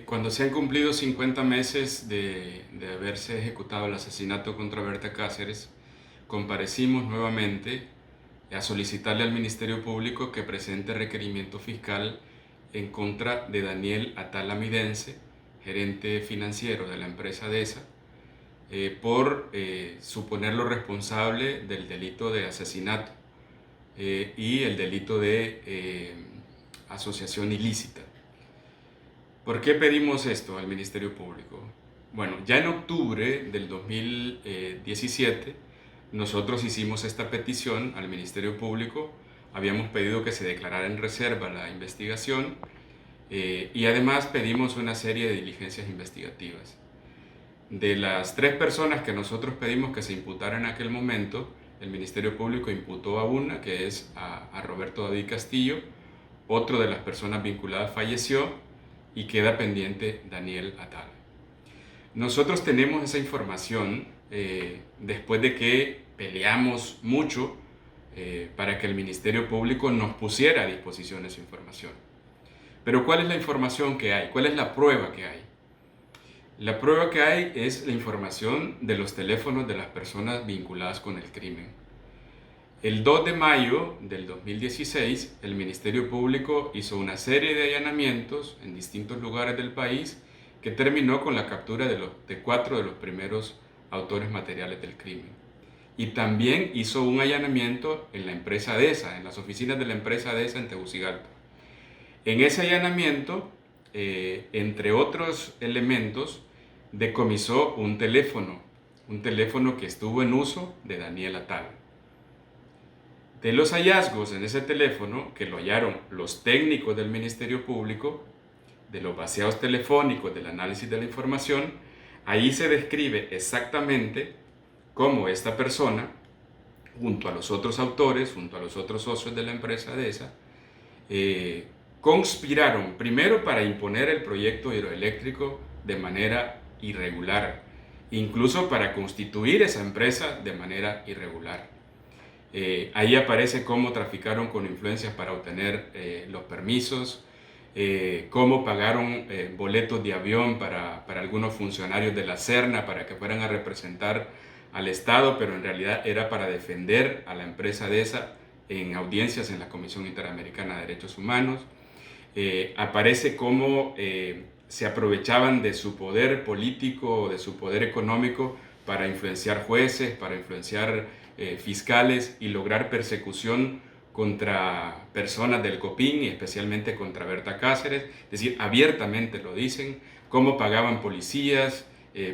Cuando se han cumplido 50 meses de haberse ejecutado el asesinato contra Berta Cáceres, comparecimos nuevamente a solicitarle al Ministerio Público que presente requerimiento fiscal en contra de Daniel Atala Midense, gerente financiero de la empresa DESA, por suponerlo responsable del delito de asesinato y el delito de asociación ilícita. ¿Por qué pedimos esto al Ministerio Público? Bueno, ya en octubre del 2017 nosotros hicimos esta petición al Ministerio Público, habíamos pedido que se declarara en reserva la investigación y además pedimos una serie de diligencias investigativas. De las 3 personas que nosotros pedimos que se imputaran en aquel momento, el Ministerio Público imputó a una, que es a Roberto David Castillo. Otro de las personas vinculadas falleció y queda pendiente Daniel Atala. Nosotros tenemos esa información después de que peleamos mucho para que el Ministerio Público nos pusiera a disposición esa información. Pero ¿cuál es la información que hay? ¿Cuál es la prueba que hay? La prueba que hay es la información de los teléfonos de las personas vinculadas con el crimen. El 2 de mayo del 2016, el Ministerio Público hizo una serie de allanamientos en distintos lugares del país que terminó con la captura de 4 de los primeros autores materiales del crimen. Y también hizo un allanamiento en la empresa DESA, en las oficinas de la empresa DESA en Tegucigalpa. En ese allanamiento, entre otros elementos, decomisó un teléfono que estuvo en uso de Daniel Atala. De los hallazgos en ese teléfono, que lo hallaron los técnicos del Ministerio Público, de los vaciados telefónicos, del análisis de la información, ahí se describe exactamente cómo esta persona, junto a los otros autores, junto a los otros socios de la empresa DESA, conspiraron primero para imponer el proyecto hidroeléctrico de manera irregular, incluso para constituir esa empresa de manera irregular. Ahí aparece cómo traficaron con influencias para obtener los permisos, cómo pagaron boletos de avión para algunos funcionarios de la Serna para que fueran a representar al Estado, pero en realidad era para defender a la empresa DESA en audiencias en la Comisión Interamericana de Derechos Humanos. Aparece cómo se aprovechaban de su poder político, de su poder económico para influenciar jueces, para influenciar fiscales y lograr persecución contra personas del COPIN y especialmente contra Berta Cáceres, es decir, abiertamente lo dicen, cómo pagaban policías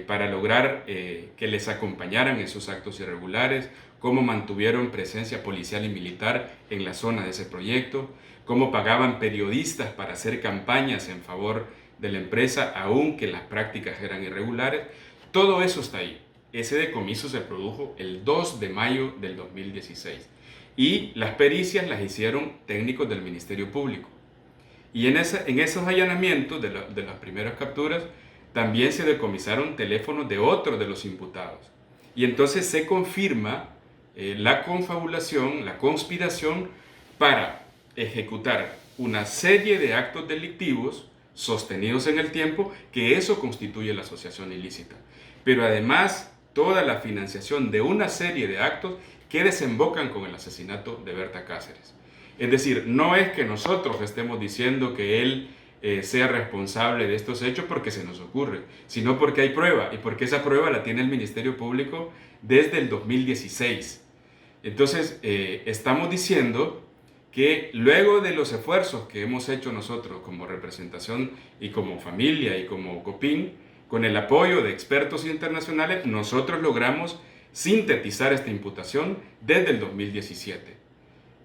para lograr que les acompañaran en sus actos irregulares, cómo mantuvieron presencia policial y militar en la zona de ese proyecto, cómo pagaban periodistas para hacer campañas en favor de la empresa, aunque las prácticas eran irregulares. Todo eso está ahí. Ese decomiso se produjo el 2 de mayo del 2016 y las pericias las hicieron técnicos del Ministerio Público. Y en esos allanamientos de las primeras capturas también se decomisaron teléfonos de otros de los imputados. Y entonces se confirma la confabulación, la conspiración para ejecutar una serie de actos delictivos sostenidos en el tiempo, que eso constituye la asociación ilícita. Pero además, toda la financiación de una serie de actos que desembocan con el asesinato de Berta Cáceres. Es decir, no es que nosotros estemos diciendo que él sea responsable de estos hechos porque se nos ocurre, sino porque hay prueba y porque esa prueba la tiene el Ministerio Público desde el 2016. Entonces, estamos diciendo que luego de los esfuerzos que hemos hecho nosotros como representación y como familia y como COPIN, con el apoyo de expertos internacionales, nosotros logramos sintetizar esta imputación desde el 2017.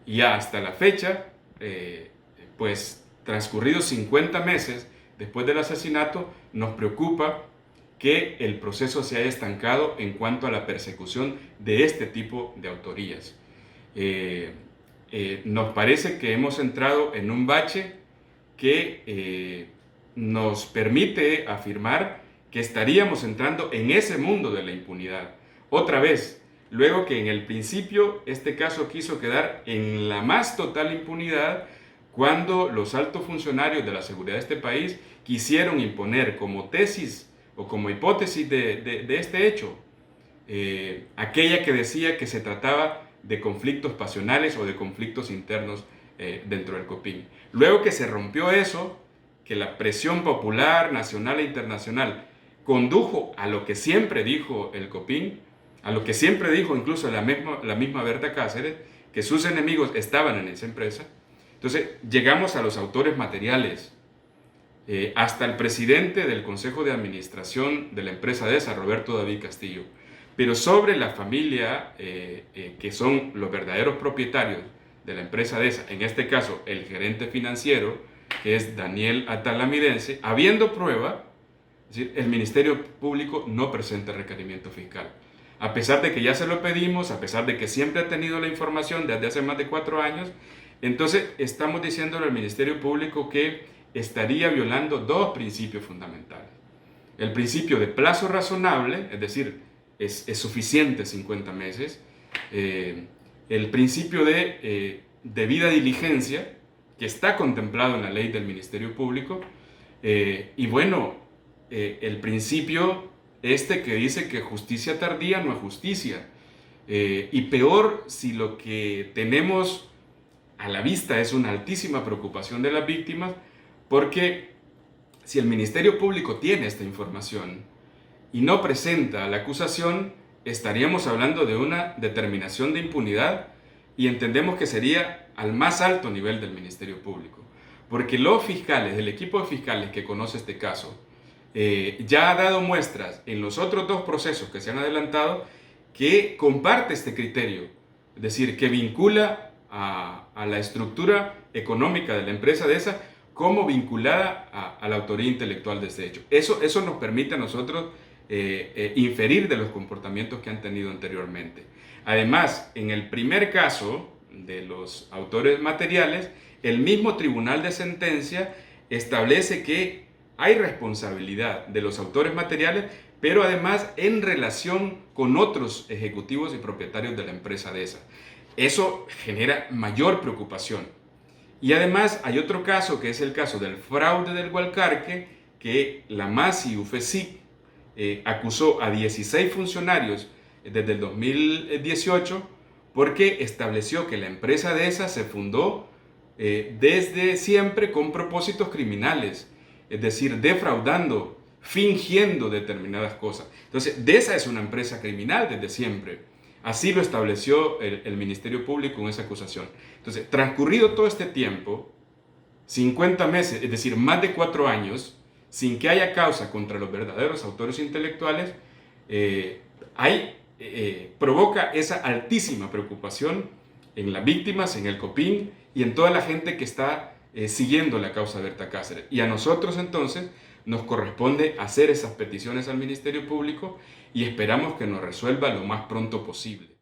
Y hasta la fecha, pues transcurridos 50 meses después del asesinato, nos preocupa que el proceso se haya estancado en cuanto a la persecución de este tipo de autorías. Nos parece que hemos entrado en un bache que nos permite afirmar que estaríamos entrando en ese mundo de la impunidad. Otra vez, luego que en el principio este caso quiso quedar en la más total impunidad, cuando los altos funcionarios de la seguridad de este país quisieron imponer como tesis o como hipótesis de este hecho, aquella que decía que se trataba de conflictos pasionales o de conflictos internos dentro del COPINH. Luego que se rompió eso, que la presión popular, nacional e internacional condujo a lo que siempre dijo el COPINH, a lo que siempre dijo incluso la misma Berta Cáceres, que sus enemigos estaban en esa empresa. Entonces llegamos a los autores materiales, hasta el presidente del Consejo de Administración de la empresa DESA, Roberto David Castillo. Pero sobre la familia, que son los verdaderos propietarios de la empresa DESA, en este caso el gerente financiero, que es Daniel Atalamidense, habiendo prueba, es decir, el Ministerio Público no presenta requerimiento fiscal. A pesar de que ya se lo pedimos, a pesar de que siempre ha tenido la información desde hace más de 4 años, entonces estamos diciéndole al Ministerio Público que estaría violando 2 principios fundamentales. El principio de plazo razonable, es decir, es suficiente 50 meses. El principio de debida diligencia, que está contemplado en la ley del Ministerio Público. Y bueno, el principio que dice que justicia tardía no es justicia. Y peor si lo que tenemos a la vista es una altísima preocupación de las víctimas, porque si el Ministerio Público tiene esta información y no presenta la acusación, estaríamos hablando de una determinación de impunidad, y entendemos que sería al más alto nivel del Ministerio Público, porque los fiscales, el equipo de fiscales que conoce este caso, ya ha dado muestras en los otros 2 procesos que se han adelantado que comparte este criterio, es decir, que vincula a la estructura económica de la empresa DESA como vinculada a la autoría intelectual de este hecho. Eso nos permite a nosotros inferir de los comportamientos que han tenido anteriormente. Además, en el primer caso de los autores materiales, el mismo tribunal de sentencia establece que hay responsabilidad de los autores materiales, pero además en relación con otros ejecutivos y propietarios de la empresa DESA. Eso genera mayor preocupación. Y además hay otro caso, que es el caso del fraude del Gualcarque, que la MAS y UFESIC acusó a 16 funcionarios desde el 2018 porque estableció que la empresa DESA se fundó desde siempre con propósitos criminales, es decir, defraudando, fingiendo determinadas cosas. Entonces, DESA es una empresa criminal desde siempre. Así lo estableció el Ministerio Público en esa acusación. Entonces, transcurrido todo este tiempo, 50 meses, es decir, más de 4 años, sin que haya causa contra los verdaderos autores intelectuales, provoca esa altísima preocupación en las víctimas, en el COPINH y en toda la gente que está siguiendo la causa de Berta Cáceres. Y a nosotros entonces nos corresponde hacer esas peticiones al Ministerio Público y esperamos que nos resuelva lo más pronto posible.